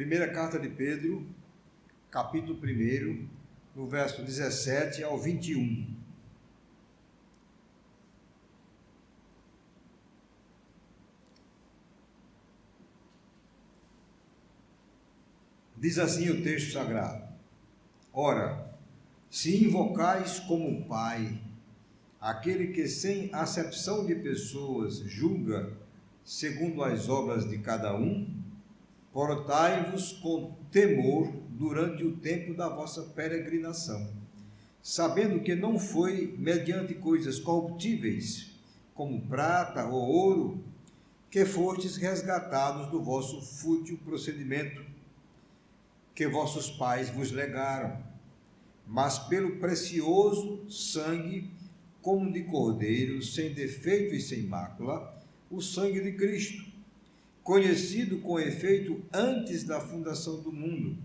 Primeira carta de Pedro, capítulo 1, no verso 17 ao 21. Diz assim o texto sagrado: Ora, se invocais como Pai aquele que sem acepção de pessoas julga segundo as obras de cada um, portai-vos com temor durante o tempo da vossa peregrinação, sabendo que não foi mediante coisas corruptíveis, como prata ou ouro, que fostes resgatados do vosso fútil procedimento que vossos pais vos legaram, mas pelo precioso sangue, como de cordeiro, sem defeito e sem mácula, o sangue de Cristo, conhecido com efeito antes da fundação do mundo,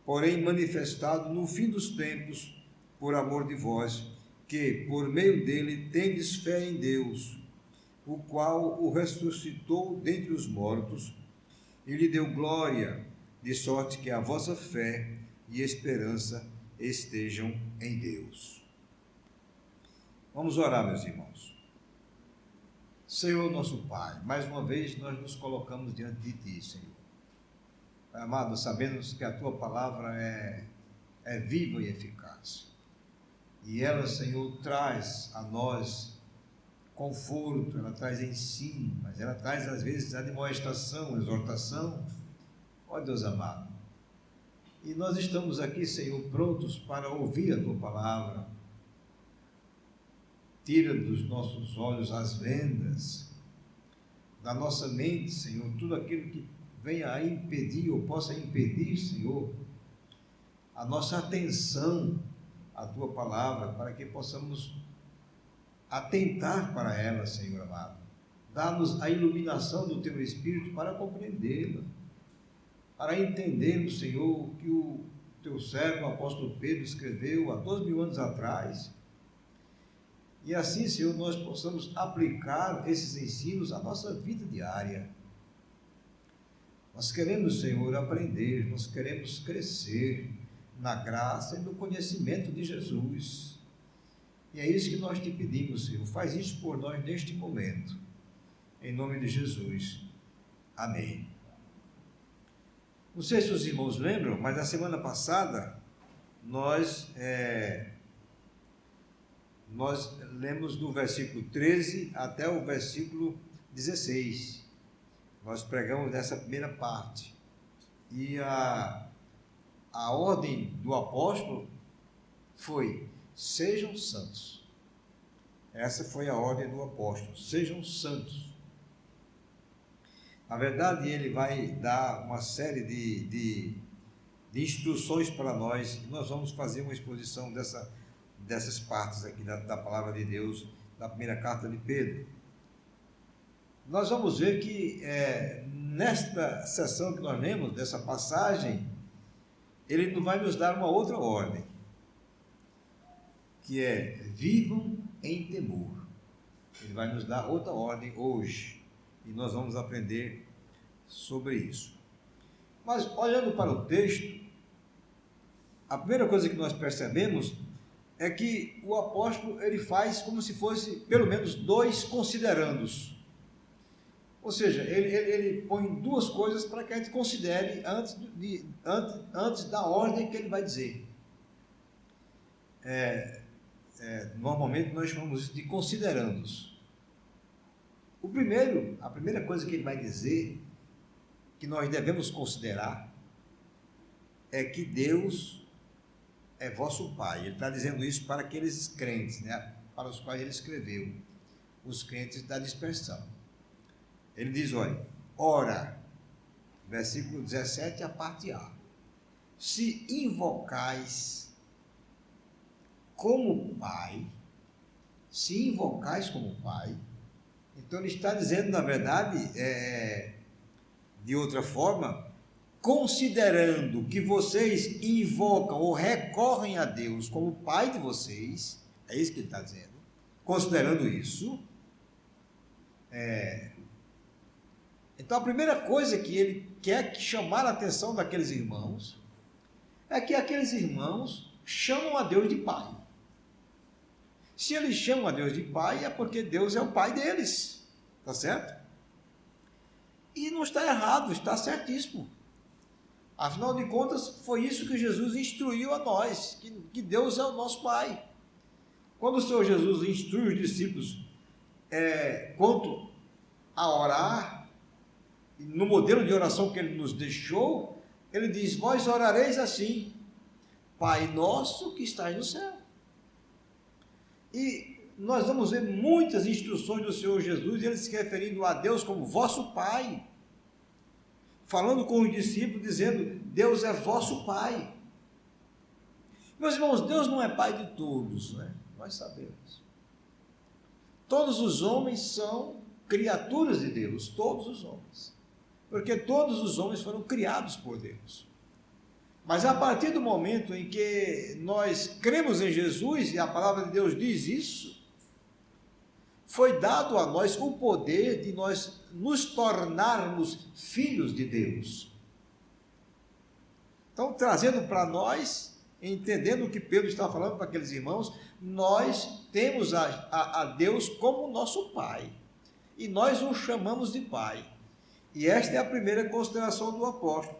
porém manifestado no fim dos tempos, por amor de vós, que, por meio dele, tendes fé em Deus, o qual o ressuscitou dentre os mortos e lhe deu glória, de sorte que a vossa fé e esperança estejam em Deus. Vamos orar, meus irmãos. Senhor nosso Pai, mais uma vez nós nos colocamos diante de Ti, Senhor. Pai amado, sabemos que a Tua palavra é viva e eficaz. E ela, Senhor, traz a nós conforto, ela traz ensino, mas ela traz às vezes admoestação, exortação. Ó Deus amado, e nós estamos aqui, Senhor, prontos para ouvir a Tua palavra. Tira dos nossos olhos as vendas, da nossa mente, Senhor, tudo aquilo que venha a impedir ou possa impedir, Senhor, a nossa atenção à Tua palavra, para que possamos atentar para ela, Senhor amado. Dá-nos a iluminação do Teu Espírito para compreendê-la, para entendermos, Senhor, o que o Teu servo, o apóstolo Pedro, escreveu há 2000 anos atrás. E assim, Senhor, nós possamos aplicar esses ensinos à nossa vida diária. Nós queremos, Senhor, aprender, nós queremos crescer na graça e no conhecimento de Jesus. E é isso que nós te pedimos, Senhor. Faz isso por nós neste momento. Em nome de Jesus. Amém. Não sei se os irmãos lembram, mas na semana passada nós lemos do versículo 13 até o versículo 16. Nós pregamos nessa primeira parte. E a ordem do apóstolo foi: sejam santos. Essa foi a ordem do apóstolo: sejam santos. Na verdade, ele vai dar uma série de instruções para nós, e nós vamos fazer uma exposição dessas partes aqui da palavra de Deus, da primeira carta de Pedro. Nós vamos ver que nesta sessão que nós lemos, dessa passagem, ele vai nos dar uma outra ordem, que é: vivam em temor. Ele vai nos dar outra ordem hoje, e nós vamos aprender sobre isso. Mas olhando para o texto, a primeira coisa que nós percebemos é que o apóstolo ele faz como se fosse pelo menos dois considerandos. Ou seja, ele põe duas coisas para que a gente considere antes da ordem que ele vai dizer. Normalmente nós chamamos isso de considerandos. A primeira coisa que ele vai dizer, que nós devemos considerar, é que Deus é vosso Pai. Ele está dizendo isso para aqueles crentes, né, para os quais ele escreveu, os crentes da dispersão. Ele diz: olha, ora, versículo 17, a parte A: se invocais como Pai, então ele está dizendo, na verdade, de outra forma, considerando que vocês invocam ou recorrem a Deus como Pai de vocês, é isso que ele está dizendo. Considerando isso, Então a primeira coisa que ele quer chamar a atenção daqueles irmãos é que aqueles irmãos chamam a Deus de Pai. Se eles chamam a Deus de Pai, é porque Deus é o Pai deles, tá certo? E não está errado, está certíssimo. Afinal de contas, foi isso que Jesus instruiu a nós, que Deus é o nosso Pai. Quando o Senhor Jesus instrui os discípulos quanto a orar, no modelo de oração que ele nos deixou, ele diz: vós orareis assim, Pai nosso que estás no céu. E nós vamos ver muitas instruções do Senhor Jesus, ele se referindo a Deus como vosso Pai, falando com os discípulos, dizendo: Deus é vosso Pai. Meus irmãos, Deus não é Pai de todos, né? Nós sabemos. Todos os homens são criaturas de Deus, todos os homens, porque todos os homens foram criados por Deus. Mas a partir do momento em que nós cremos em Jesus, e a palavra de Deus diz isso, foi dado a nós o poder de nós nos tornarmos filhos de Deus. Então, trazendo para nós, entendendo o que Pedro está falando para aqueles irmãos, nós temos a Deus como nosso Pai, e nós o chamamos de Pai. E esta é a primeira consideração do apóstolo: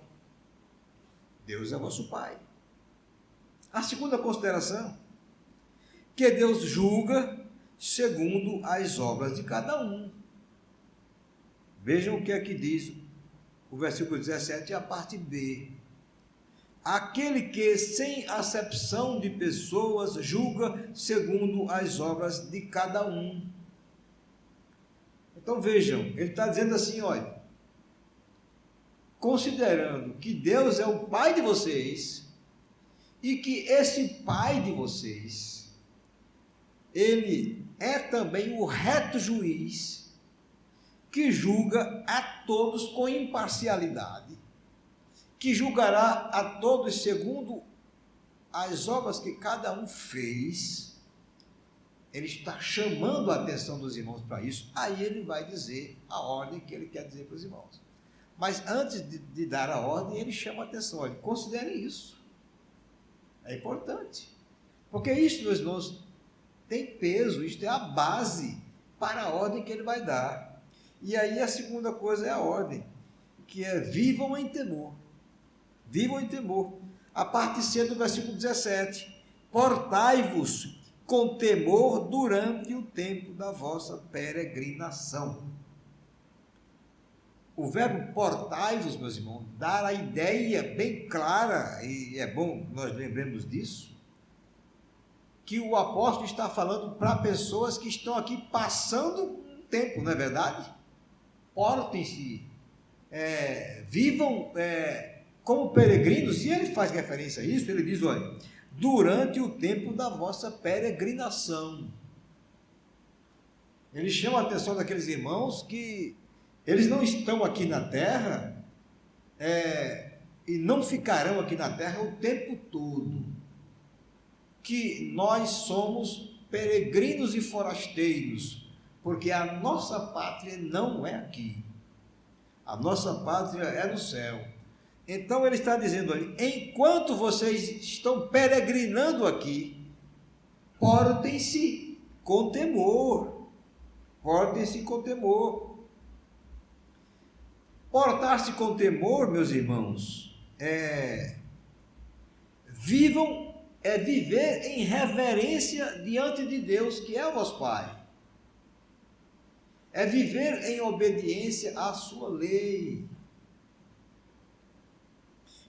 Deus é vosso Pai. A segunda consideração, que Deus julga segundo as obras de cada um. Vejam o que aqui diz o versículo 17, a parte B. Aquele que, sem acepção de pessoas, julga segundo as obras de cada um. Então vejam, ele está dizendo assim, olha, considerando que Deus é o Pai de vocês, e que esse Pai de vocês, ele é também o reto juiz, que julga a todos com imparcialidade, que julgará a todos segundo as obras que cada um fez. Ele está chamando a atenção dos irmãos para isso. Aí ele vai dizer a ordem que ele quer dizer para os irmãos. Mas antes de dar a ordem, ele chama a atenção. Olha, considerem isso. É importante. Porque isso, meus irmãos, tem peso. Isto é a base para a ordem que ele vai dar. E aí a segunda coisa é a ordem, que é: vivam em temor. Vivam em temor. A parte C do versículo 17. Portai-vos com temor durante o tempo da vossa peregrinação. O verbo portai-vos, meus irmãos, dá a ideia bem clara, e é bom nós lembremos disso, que o apóstolo está falando para pessoas que estão aqui passando um tempo, não é verdade? Portem-se, vivam como peregrinos. E ele faz referência a isso, ele diz, olha, durante o tempo da vossa peregrinação. Ele chama a atenção daqueles irmãos que eles não estão aqui na terra e não ficarão aqui na terra o tempo todo, que nós somos peregrinos e forasteiros, porque a nossa pátria não é aqui, a nossa pátria é no céu. Então ele está dizendo ali, enquanto vocês estão peregrinando aqui, portem-se com temor, portem-se com temor. Portar-se com temor, meus irmãos, viver em reverência diante de Deus, que é o vosso Pai. É viver em obediência à sua lei.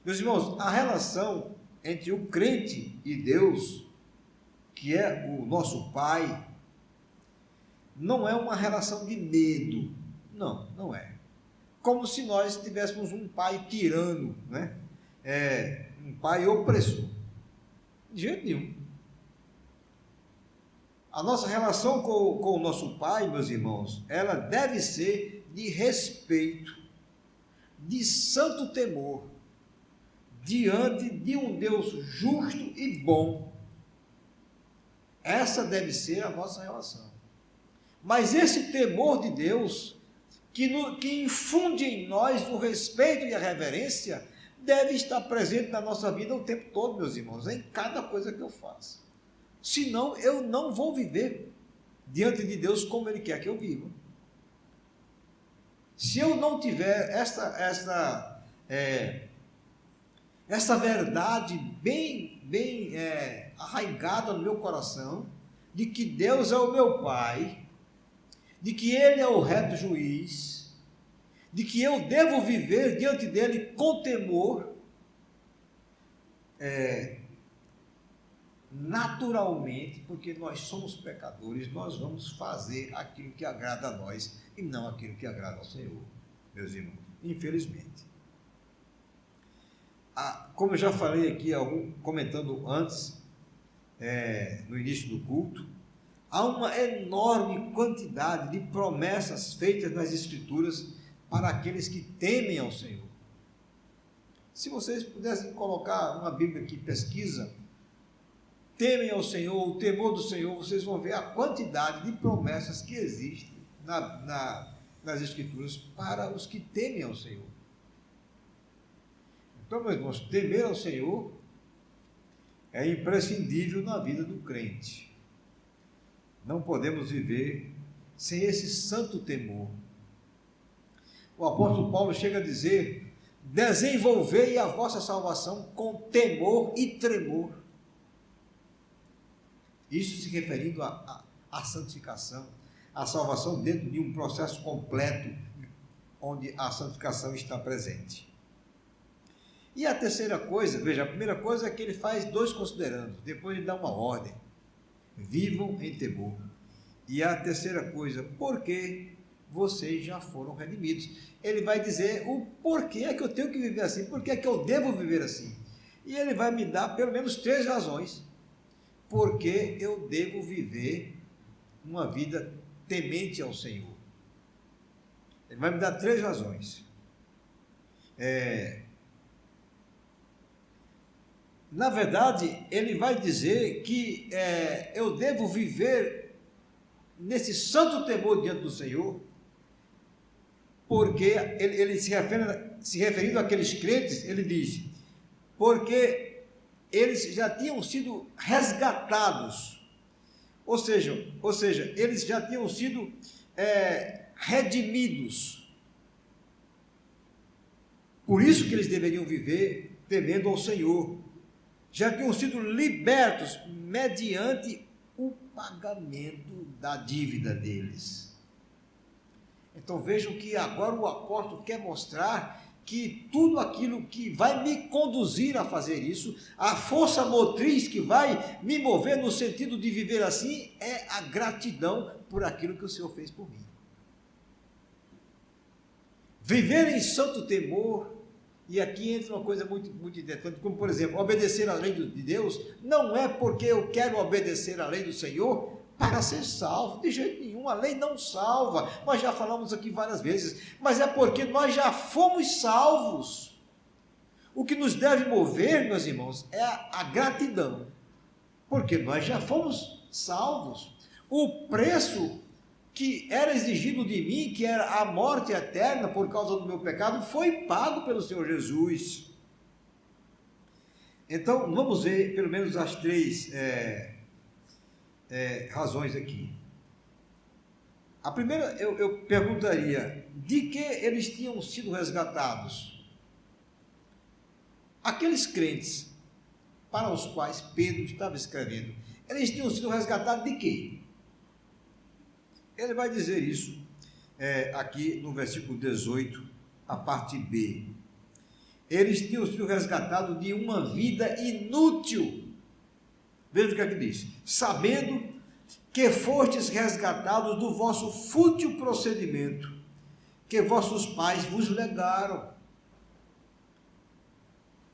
Meus irmãos, a relação entre o crente e Deus, que é o nosso Pai, não é uma relação de medo. Não, não é. Como se nós tivéssemos um pai tirano, né? Um pai opressor. De jeito nenhum. A nossa relação com o nosso Pai, meus irmãos, ela deve ser de respeito, de santo temor, diante de um Deus justo e bom. Essa deve ser a nossa relação. Mas esse temor de Deus, que infunde em nós o respeito e a reverência, deve estar presente na nossa vida o tempo todo, meus irmãos, em cada coisa que eu faço. Senão, eu não vou viver diante de Deus como Ele quer que eu viva. Se eu não tiver essa verdade bem arraigada no meu coração, de que Deus é o meu Pai, de que Ele é o reto juiz, de que eu devo viver diante dEle com temor, naturalmente, porque nós somos pecadores, nós vamos fazer aquilo que agrada a nós e não aquilo que agrada ao Senhor, meus irmãos, infelizmente. Como eu já falei aqui, comentando antes, no início do culto, há uma enorme quantidade de promessas feitas nas Escrituras para aqueles que temem ao Senhor. Se vocês pudessem colocar uma Bíblia que pesquisa, temem ao Senhor, o temor do Senhor, vocês vão ver a quantidade de promessas que existem nas Escrituras para os que temem ao Senhor. Então, meus irmãos, temer ao Senhor é imprescindível na vida do crente. Não podemos viver sem esse santo temor. O apóstolo Paulo chega a dizer: desenvolvei a vossa salvação com temor e tremor. Isso se referindo à santificação, à salvação dentro de um processo completo, onde a santificação está presente. E a terceira coisa, veja, a primeira coisa é que ele faz dois considerandos, depois ele dá uma ordem: vivam em temor. E a terceira coisa, porque vocês já foram redimidos. Ele vai dizer o porquê é que eu tenho que viver assim, porquê é que eu devo viver assim. E ele vai me dar pelo menos 3 razões porque eu devo viver uma vida temente ao Senhor. Ele vai me dar 3 razões. Na verdade, ele vai dizer que eu devo viver nesse santo temor diante do Senhor, porque ele se referindo àqueles crentes, ele diz, porque eles já tinham sido resgatados, ou seja, eles já tinham sido redimidos. Por isso que eles deveriam viver temendo ao Senhor. Já tinham sido libertos mediante o pagamento da dívida deles. Então vejam que agora o apóstolo quer mostrar que tudo aquilo que vai me conduzir a fazer isso, a força motriz que vai me mover no sentido de viver assim, é a gratidão por aquilo que o Senhor fez por mim. Viver em santo temor, e aqui entra uma coisa muito, muito interessante, como por exemplo, obedecer à lei de Deus, não é porque eu quero obedecer à lei do Senhor para ser salvo, de jeito nenhum, a lei não salva, nós já falamos aqui várias vezes, mas é porque nós já fomos salvos. O que nos deve mover, meus irmãos, é a gratidão, porque nós já fomos salvos. O preço que era exigido de mim, que era a morte eterna por causa do meu pecado, foi pago pelo Senhor Jesus. Então, vamos ver pelo menos as 3 razões aqui. A primeira, eu perguntaria, de que eles tinham sido resgatados? Aqueles crentes para os quais Pedro estava escrevendo, eles tinham sido resgatados de quê? Ele vai dizer isso aqui no versículo 18, a parte B. Eles tinham sido resgatados de uma vida inútil. Veja o que é que diz: sabendo que fostes resgatados do vosso fútil procedimento, que vossos pais vos legaram.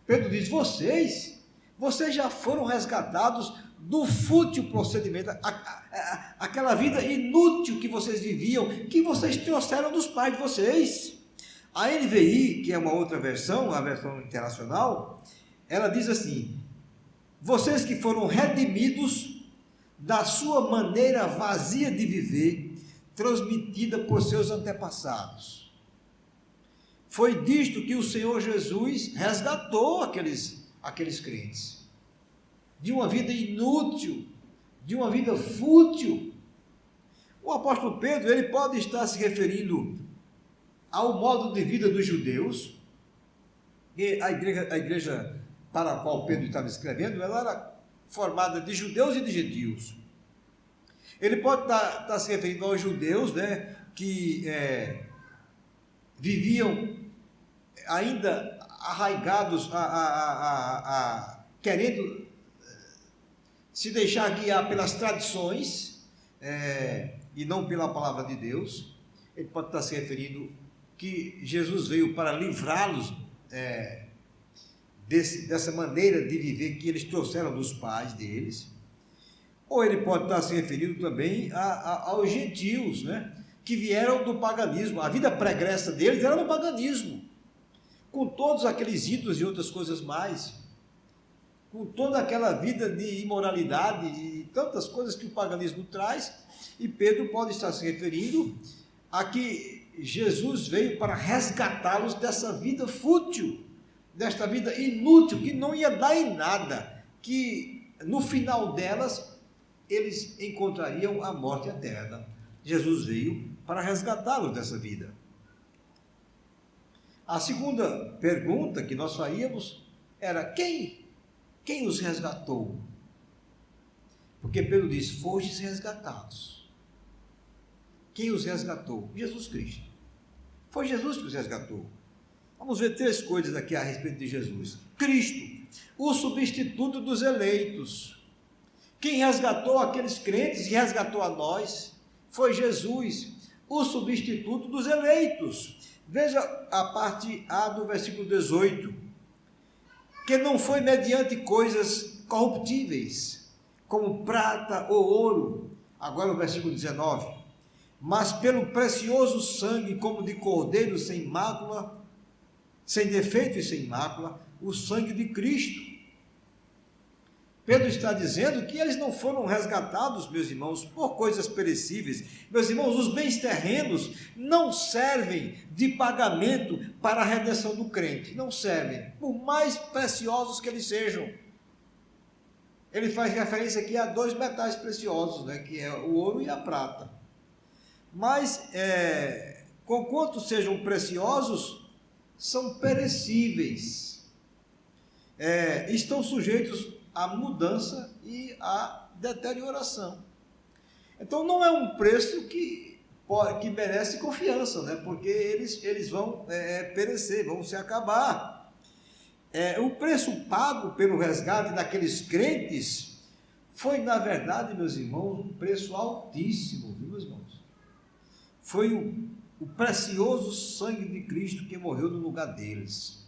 Pedro diz: vocês já foram resgatados do fútil procedimento, aquela vida inútil que vocês viviam, que vocês trouxeram dos pais de vocês. A NVI, que é uma outra versão, a versão internacional, ela diz assim: vocês que foram redimidos da sua maneira vazia de viver, transmitida por seus antepassados. Foi disto que o Senhor Jesus resgatou aqueles crentes, de uma vida inútil, de uma vida fútil. O apóstolo Pedro, ele pode estar se referindo ao modo de vida dos judeus, e a igreja para a qual Pedro estava escrevendo, ela era formada de judeus e de gentios. Ele pode estar se referindo aos judeus, né, que viviam ainda arraigados, querendo se deixar guiar pelas tradições, e não pela palavra de Deus. Ele pode estar se referindo que Jesus veio para livrá-los dessa maneira de viver que eles trouxeram dos pais deles. Ou ele pode estar se referindo também aos gentios, né, que vieram do paganismo. A vida pregressa deles era no paganismo, com todos aqueles ídolos e outras coisas mais, com toda aquela vida de imoralidade e tantas coisas que o paganismo traz. E Pedro pode estar se referindo a que Jesus veio para resgatá-los dessa vida fútil, desta vida inútil, que não ia dar em nada, que no final delas eles encontrariam a morte eterna. Jesus veio para resgatá-los dessa vida. A segunda pergunta que nós faríamos era: quem os resgatou? Porque Pedro diz: fostes resgatados. Quem os resgatou? Jesus Cristo. Foi Jesus que os resgatou. Vamos ver 3 coisas aqui a respeito de Jesus. Cristo, o substituto dos eleitos. Quem resgatou aqueles crentes e resgatou a nós foi Jesus, o substituto dos eleitos. Veja a parte A do versículo 18. Que não foi mediante coisas corruptíveis, como prata ou ouro. Agora o versículo 19. Mas pelo precioso sangue, como de cordeiro sem mácula, sem defeito e sem mácula, o sangue de Cristo. Pedro está dizendo que eles não foram resgatados, meus irmãos, por coisas perecíveis. Meus irmãos, os bens terrenos não servem de pagamento para a redenção do crente. Não servem, por mais preciosos que eles sejam. Ele faz referência aqui a 2 metais preciosos, né, que é o ouro e a prata. Mas, conquanto sejam preciosos, são perecíveis. Estão sujeitos à mudança e à deterioração. Então não é um preço que merece confiança, né? Porque eles vão perecer, vão se acabar. O preço pago pelo resgate daqueles crentes foi, na verdade, meus irmãos, um preço altíssimo, viu, meus irmãos? Foi o precioso sangue de Cristo que morreu no lugar deles.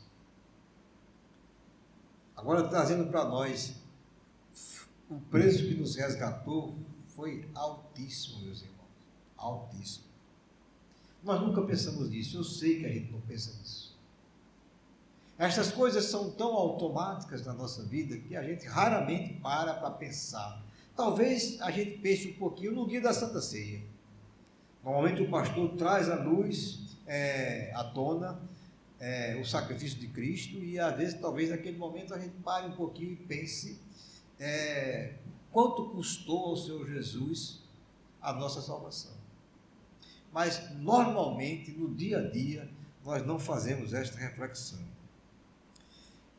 Agora, trazendo para nós, o preço que nos resgatou foi altíssimo, meus irmãos, altíssimo. Nós nunca pensamos nisso, eu sei que a gente não pensa nisso. Estas coisas são tão automáticas na nossa vida que a gente raramente para pensar. Talvez a gente pense um pouquinho no dia da Santa Ceia. Normalmente o pastor traz à luz, à tona, o sacrifício de Cristo, e às vezes, talvez naquele momento a gente pare um pouquinho e pense quanto custou ao Senhor Jesus a nossa salvação. Mas normalmente, no dia a dia, nós não fazemos esta reflexão.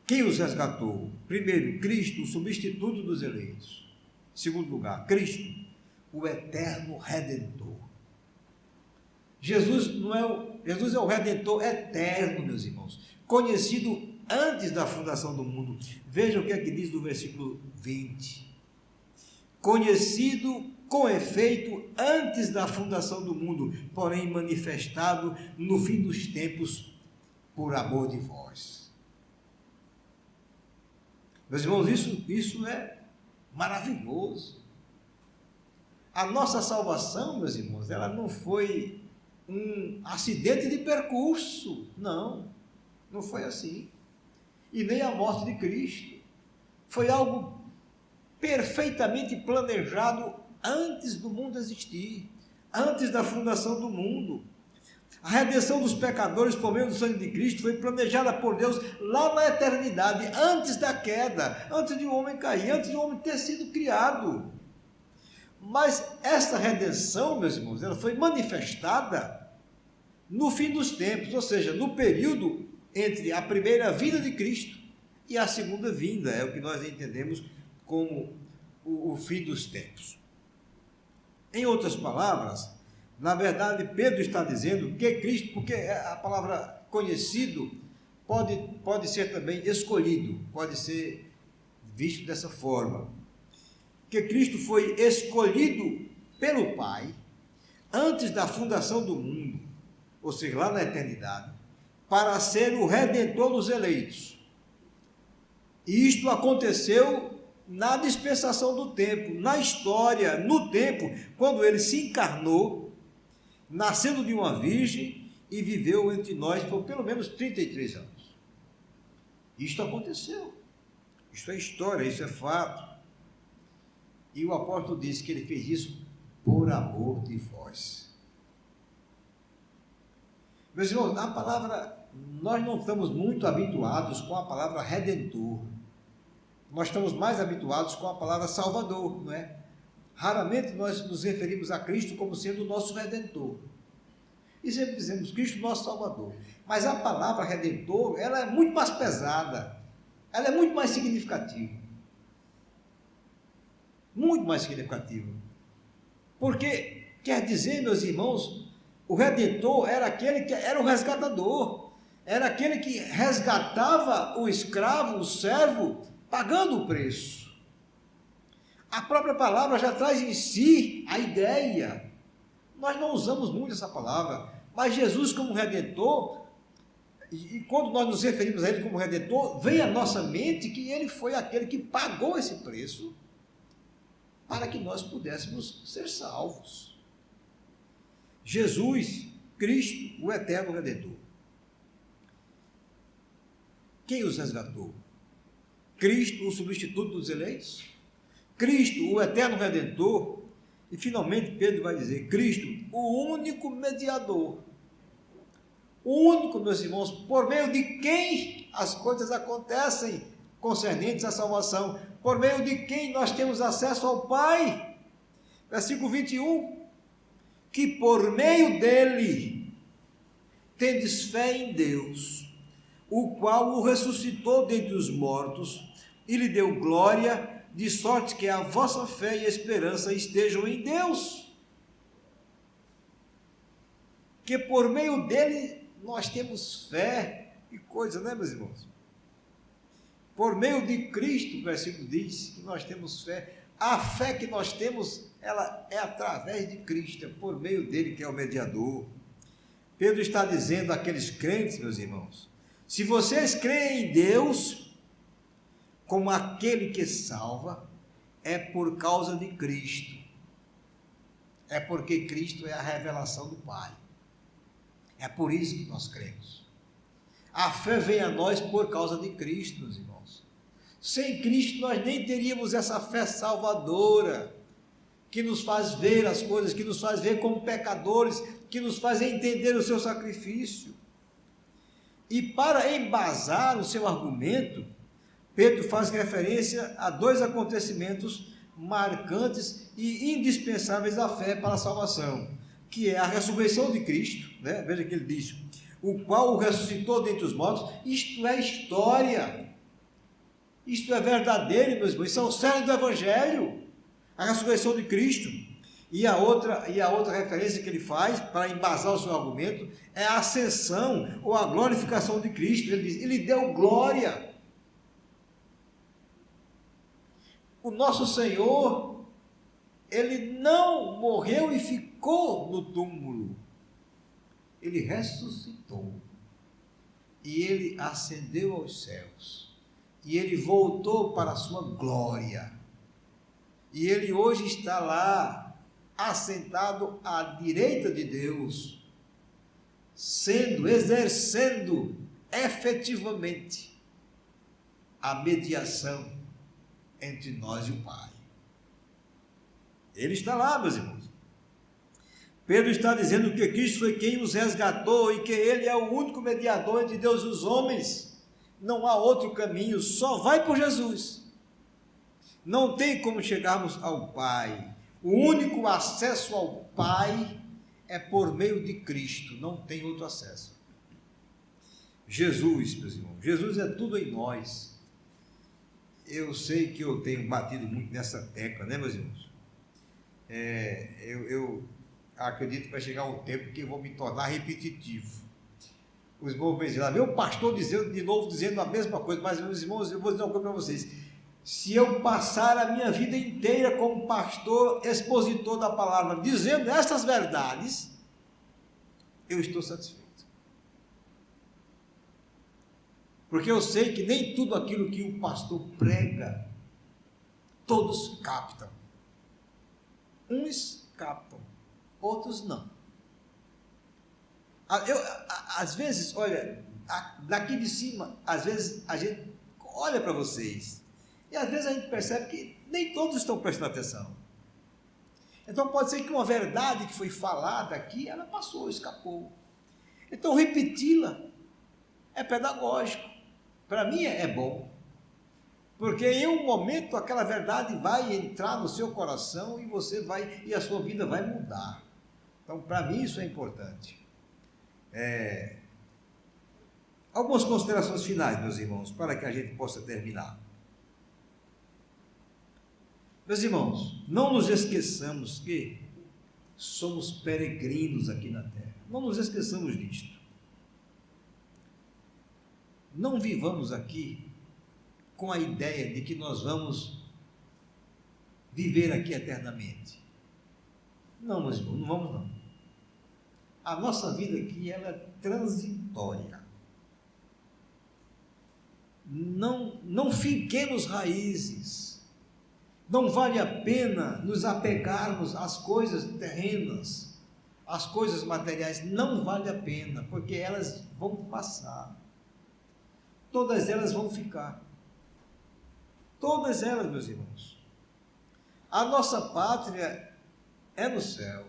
Quem os resgatou? Primeiro, Cristo, o substituto dos eleitos. Segundo lugar, Cristo, o eterno Redentor. Jesus é o Redentor eterno, meus irmãos, conhecido antes da fundação do mundo. Veja o que é que diz no versículo 20. Conhecido com efeito antes da fundação do mundo, porém manifestado no fim dos tempos por amor de vós. Meus irmãos, isso é maravilhoso. A nossa salvação, meus irmãos, ela não foi um acidente de percurso, não foi assim. E nem a morte de Cristo. Foi algo perfeitamente planejado antes do mundo existir, antes da fundação do mundo. A redenção dos pecadores por meio do sangue de Cristo foi planejada por Deus lá na eternidade, antes da queda, antes de o homem cair, antes de o homem ter sido criado. Mas essa redenção, meus irmãos, ela foi manifestada no fim dos tempos, ou seja, no período entre a primeira vinda de Cristo e a segunda vinda, é o que nós entendemos como o fim dos tempos. Em outras palavras, na verdade, Pedro está dizendo que Cristo, porque a palavra conhecido pode ser também escolhido, pode ser visto dessa forma, que Cristo foi escolhido pelo Pai antes da fundação do mundo, ou seja, lá na eternidade, para ser o redentor dos eleitos. E isto aconteceu na dispensação do tempo, na história, no tempo, quando ele se encarnou, nascendo de uma virgem e viveu entre nós por pelo menos 33 anos. Isto aconteceu. Isto é história, isso é fato. E o apóstolo disse que ele fez isso por amor de vós. Meus irmãos, a palavra, nós não estamos muito habituados com a palavra redentor. Nós estamos mais habituados com a palavra salvador, não é? Raramente nós nos referimos a Cristo como sendo o nosso redentor. E sempre dizemos Cristo nosso salvador. Mas a palavra redentor, ela é muito mais pesada. Ela é muito mais significativa. Muito mais significativa. Porque quer dizer, meus irmãos, o redentor era aquele que era o resgatador. Era aquele que resgatava o escravo, o servo, pagando o preço. A própria palavra já traz em si a ideia. Nós não usamos muito essa palavra, mas Jesus como Redentor, e quando nós nos referimos a Ele como Redentor, vem à nossa mente que Ele foi aquele que pagou esse preço para que nós pudéssemos ser salvos. Jesus, Cristo, o eterno Redentor. Quem os resgatou? Cristo, o substituto dos eleitos? Cristo, o eterno Redentor? E finalmente Pedro vai dizer, Cristo, o único mediador. O único, meus irmãos, por meio de quem as coisas acontecem concernentes à salvação, por meio de quem nós temos acesso ao Pai. Versículo 21, que por meio dele tendes fé em Deus, o qual o ressuscitou dentre os mortos e lhe deu glória, de sorte que a vossa fé e esperança estejam em Deus. Que por meio dele nós temos fé. Que coisa, né, meus irmãos? Por meio de Cristo, o versículo diz que nós temos fé. A fé que nós temos, ela é através de Cristo, é por meio dele que é o mediador. Pedro está dizendo àqueles crentes, meus irmãos, se vocês creem em Deus como aquele que salva, é por causa de Cristo. É porque Cristo é a revelação do Pai. É por isso que nós cremos. A fé vem a nós por causa de Cristo, meus irmãos. Sem Cristo nós nem teríamos essa fé salvadora, que nos faz ver as coisas, que nos faz ver como pecadores, que nos faz entender o seu sacrifício. E para embasar o seu argumento, Pedro faz referência a dois acontecimentos marcantes e indispensáveis da fé para a salvação, que é a ressurreição de Cristo, né? Veja que ele diz, o qual o ressuscitou dentre os mortos. Isto é história, isto é verdadeiro, meus irmãos, isso é o cerne do Evangelho, a ressurreição de Cristo. E a outra referência que ele faz para embasar o seu argumento é a ascensão ou a glorificação de Cristo. Ele diz, ele deu glória. O nosso Senhor, ele não morreu e ficou no túmulo, ele ressuscitou, e ele ascendeu aos céus, e ele voltou para a sua glória, e ele hoje está lá, assentado à direita de Deus, exercendo efetivamente a mediação entre nós e o Pai. Ele está lá, meus irmãos. Pedro está dizendo que Cristo foi quem os resgatou e que Ele é o único mediador entre Deus e os homens. Não há outro caminho, só vai por Jesus. Não tem como chegarmos ao Pai. O único acesso ao Pai é por meio de Cristo, não tem outro acesso. Jesus, meus irmãos, Jesus é tudo em nós. Eu sei que eu tenho batido muito nessa tecla, né, meus irmãos? Eu acredito que vai chegar um tempo que eu vou me tornar repetitivo. Os irmãos vão dizer, meu pastor dizendo de novo, dizendo a mesma coisa, mas, meus irmãos, eu vou dizer uma coisa para vocês. Se eu passar a minha vida inteira como pastor, expositor da palavra, dizendo essas verdades, eu estou satisfeito. Porque eu sei que nem tudo aquilo que o pastor prega, todos captam. Uns captam, outros não. Às vezes, olha, daqui de cima, às vezes a gente olha para vocês, e às vezes a gente percebe que nem todos estão prestando atenção. Então pode ser que uma verdade que foi falada aqui, ela passou, escapou. Então repeti-la é pedagógico. Para mim é bom. Porque em um momento aquela verdade vai entrar no seu coração e a sua vida vai mudar. Então para mim isso é importante. Algumas considerações finais, meus irmãos, para que a gente possa terminar. Meus irmãos, não nos esqueçamos que somos peregrinos aqui na terra. Não nos esqueçamos disto. Não vivamos aqui com a ideia de que nós vamos viver aqui eternamente. Não, meus irmãos, não vamos não. A nossa vida aqui, ela é transitória. Não fiquemos raízes. Não vale a pena nos apegarmos às coisas terrenas, às coisas materiais. Não vale a pena, porque elas vão passar. Todas elas vão ficar. Todas elas, meus irmãos. A nossa pátria é no céu.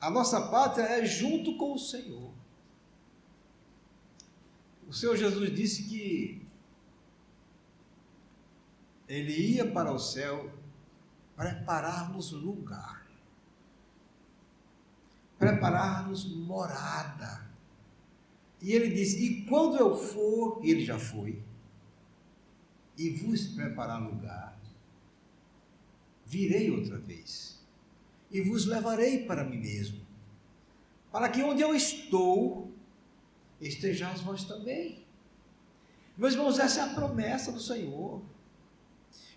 A nossa pátria é junto com o Senhor. O Senhor Jesus disse que Ele ia para o céu preparar-nos lugar, preparar-nos morada. E Ele disse, e quando eu for, e Ele já foi, e vos preparar lugar, virei outra vez, e vos levarei para mim mesmo, para que onde eu estou, estejais vós também. Meus irmãos, essa é a promessa do Senhor.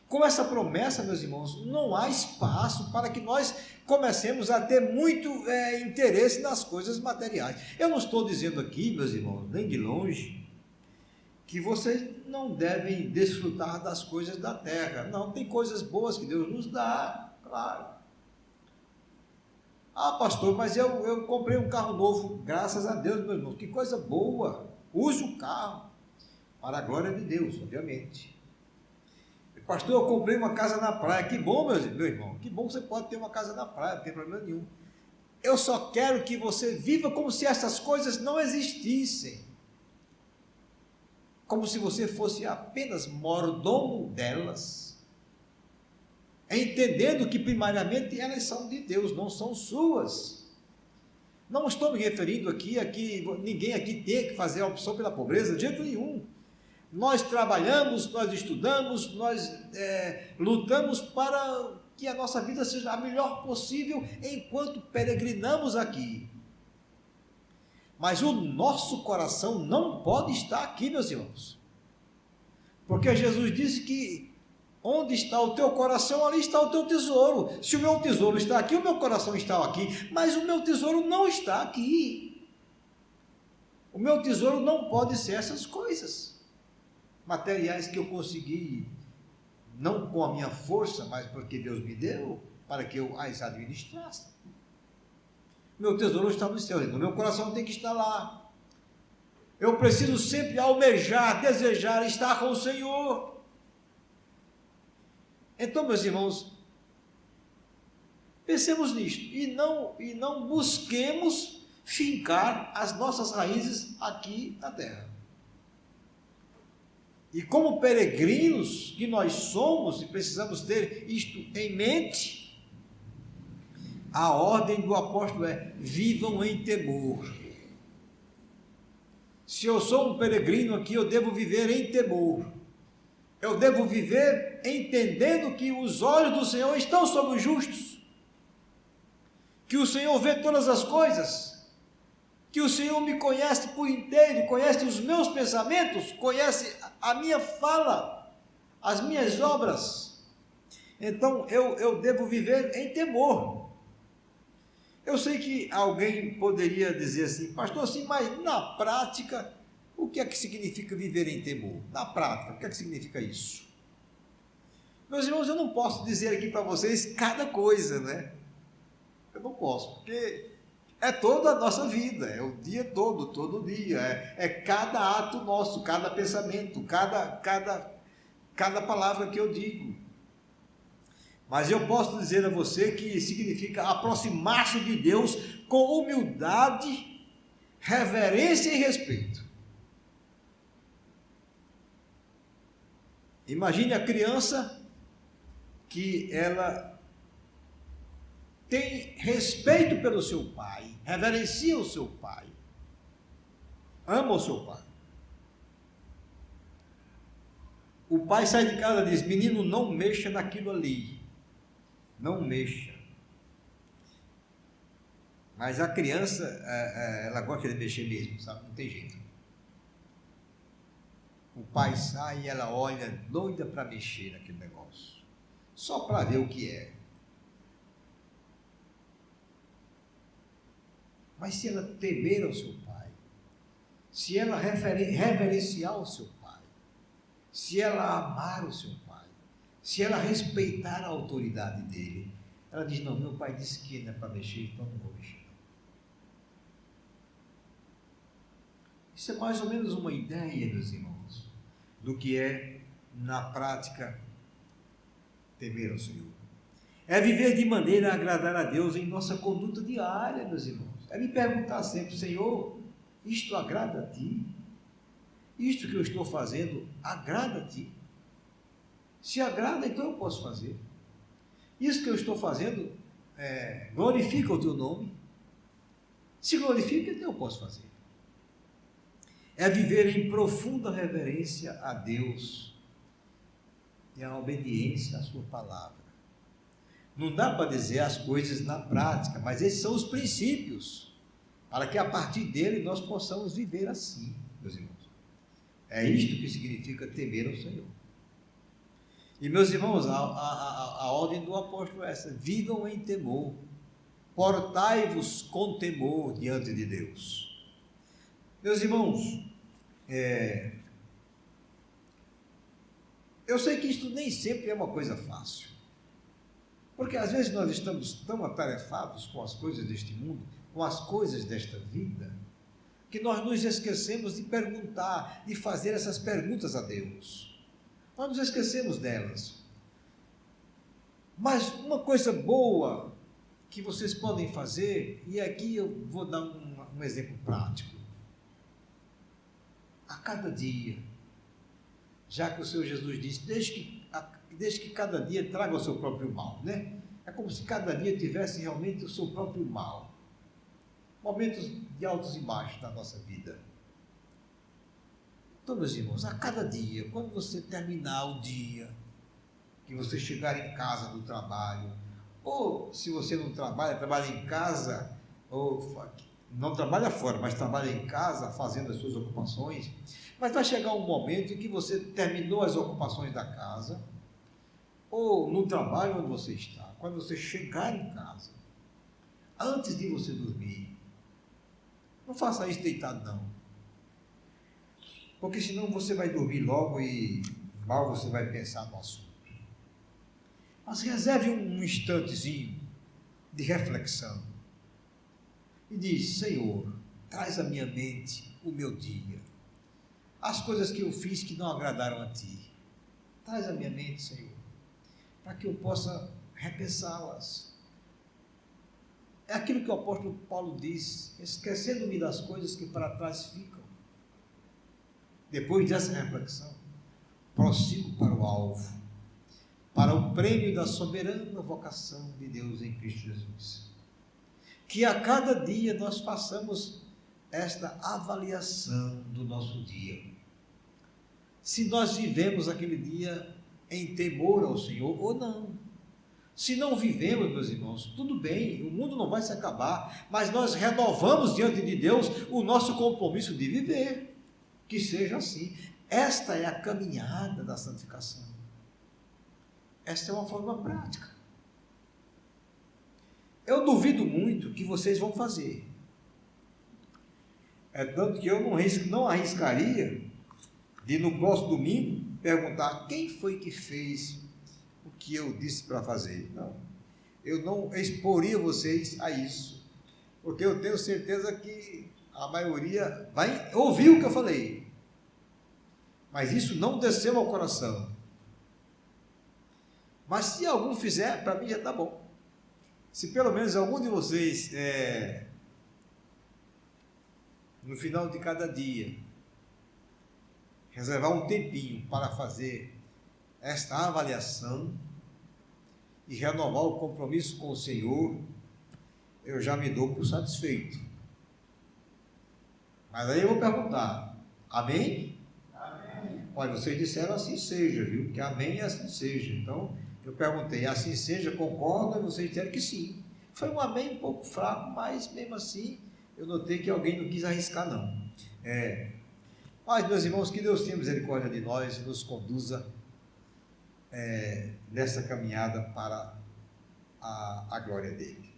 Com essa promessa, meus irmãos, não há espaço para que nós comecemos a ter muito interesse nas coisas materiais. Eu não estou dizendo aqui, meus irmãos, nem de longe, que vocês não devem desfrutar das coisas da terra. Não, tem coisas boas que Deus nos dá, claro. Ah, pastor, mas eu comprei um carro novo, graças a Deus, meus irmãos, que coisa boa. Use o carro, para a glória de Deus, obviamente. Pastor, eu comprei uma casa na praia. Que bom, meu irmão, que bom que você pode ter uma casa na praia, não tem problema nenhum. Eu só quero que você viva como se essas coisas não existissem. Como se você fosse apenas mordomo delas. Entendendo que primariamente elas são de Deus, não são suas. Não estou me referindo aqui a que ninguém aqui tem que fazer a opção pela pobreza, de jeito nenhum. Nós trabalhamos, nós estudamos, nós lutamos para que a nossa vida seja a melhor possível enquanto peregrinamos aqui. Mas o nosso coração não pode estar aqui, meus irmãos. Porque Jesus disse que onde está o teu coração, ali está o teu tesouro. Se o meu tesouro está aqui, o meu coração está aqui. Mas o meu tesouro não está aqui. O meu tesouro não pode ser essas coisas materiais que eu consegui, não com a minha força, mas porque Deus me deu, para que eu as administrasse. Meu tesouro está no céu, então meu coração tem que estar lá. Eu preciso sempre almejar, desejar estar com o Senhor. Então, meus irmãos, Pensemos nisto e não busquemos fincar as nossas raízes aqui na terra. E como peregrinos que nós somos e precisamos ter isto em mente, a ordem do apóstolo é: vivam em temor. Se eu sou um peregrino aqui, eu devo viver em temor. Eu devo viver entendendo que os olhos do Senhor estão sobre os justos, que o Senhor vê todas as coisas, que o Senhor me conhece por inteiro, conhece os meus pensamentos, conhece a minha fala, as minhas obras. Então eu devo viver em temor. Eu sei que alguém poderia dizer assim: pastor, assim, mas na prática, o que é que significa viver em temor? Na prática, o que é que significa isso? Meus irmãos, eu não posso dizer aqui para vocês cada coisa, né? Eu não posso, porque é toda a nossa vida, é o dia todo dia, é cada ato nosso, cada pensamento, cada palavra que eu digo. Mas eu posso dizer a você que significa aproximar-se de Deus com humildade, reverência e respeito. Imagine a criança que ela tem respeito pelo seu pai, reverencia o seu pai, ama o seu pai. O pai sai de casa e diz: menino, não mexa naquilo ali, não mexa. Mas a criança, ela gosta de mexer mesmo, sabe? Não tem jeito. O pai sai e ela olha doida para mexer naquele negócio, só para ver o que é. Mas se ela temer ao seu pai, se ela reverenciar o seu pai, se ela amar o seu pai, se ela respeitar a autoridade dele, ela diz: não, meu pai disse que não é para mexer, então não vou mexer. Isso é mais ou menos uma ideia, meus irmãos, do que é, na prática, temer ao Senhor. É viver de maneira a agradar a Deus em nossa conduta diária, meus irmãos. É me perguntar sempre: Senhor, isto agrada a Ti? Isto que eu estou fazendo agrada a Ti? Se agrada, então eu posso fazer. Isso que eu estou fazendo glorifica o Teu nome? Se glorifica, então eu posso fazer. É viver em profunda reverência a Deus e a obediência à Sua palavra. Não dá para dizer as coisas na prática, mas esses são os princípios, para que a partir dele nós possamos viver assim, meus irmãos. É isto que significa temer ao Senhor. E, meus irmãos, a ordem do apóstolo é essa: vivam em temor, portai-vos com temor diante de Deus. Meus irmãos, eu sei que isto nem sempre é uma coisa fácil, porque às vezes nós estamos tão atarefados com as coisas deste mundo, com as coisas desta vida, que nós nos esquecemos de perguntar, de fazer essas perguntas a Deus. Nós nos esquecemos delas. Mas uma coisa boa que vocês podem fazer, e aqui eu vou dar um exemplo prático. A cada dia, já que o Senhor Jesus disse: desde que cada dia traga o seu próprio mal, né? É como se cada dia tivesse realmente o seu próprio mal. Momentos de altos e baixos na nossa vida. Então, meus irmãos, a cada dia, quando você terminar o dia, que você chegar em casa do trabalho, ou se você não trabalha, trabalha em casa, ou não trabalha fora, mas trabalha em casa, fazendo as suas ocupações, mas vai chegar um momento em que você terminou as ocupações da casa, ou no trabalho onde você está, quando você chegar em casa, antes de você dormir, não faça isso deitado não, porque senão você vai dormir logo e mal você vai pensar no assunto. Mas reserve um instantezinho de reflexão e diz: Senhor, traz à minha mente o meu dia, as coisas que eu fiz que não agradaram a Ti, traz à minha mente, Senhor, para que eu possa repensá-las, É aquilo que o apóstolo Paulo diz: esquecendo-me das coisas que para trás ficam. Depois dessa reflexão, prossigo para o alvo, para o prêmio da soberana vocação de Deus em Cristo Jesus. Que a cada dia nós façamos esta avaliação do nosso dia. Se nós vivemos aquele dia em temor ao Senhor ou não. Se não vivemos, meus irmãos, tudo bem, o mundo não vai se acabar, mas nós renovamos diante de Deus o nosso compromisso de viver. Que seja assim. Esta é a caminhada da santificação. Esta é uma forma prática. Eu duvido muito que vocês vão fazer. É tanto que eu não arriscaria de no próximo domingo perguntar quem foi que fez o que eu disse para fazer. Não. Eu não exporia vocês a isso. Porque eu tenho certeza que a maioria vai ouvir o que eu falei. Mas isso não desceu ao coração. Mas se algum fizer, para mim já está bom. Se pelo menos algum de vocês, no final de cada dia, reservar um tempinho para fazer esta avaliação e renovar o compromisso com o Senhor, eu já me dou por satisfeito. Mas aí eu vou perguntar: amém? Amém. Olha, vocês disseram assim seja, viu? Que amém e assim seja. Então, eu perguntei: assim seja, concordam? E vocês disseram que sim. Foi um amém um pouco fraco, mas mesmo assim, eu notei que alguém não quis arriscar, não. Mas, meus irmãos, que Deus tenha misericórdia de nós e nos conduza nessa caminhada para a glória dele.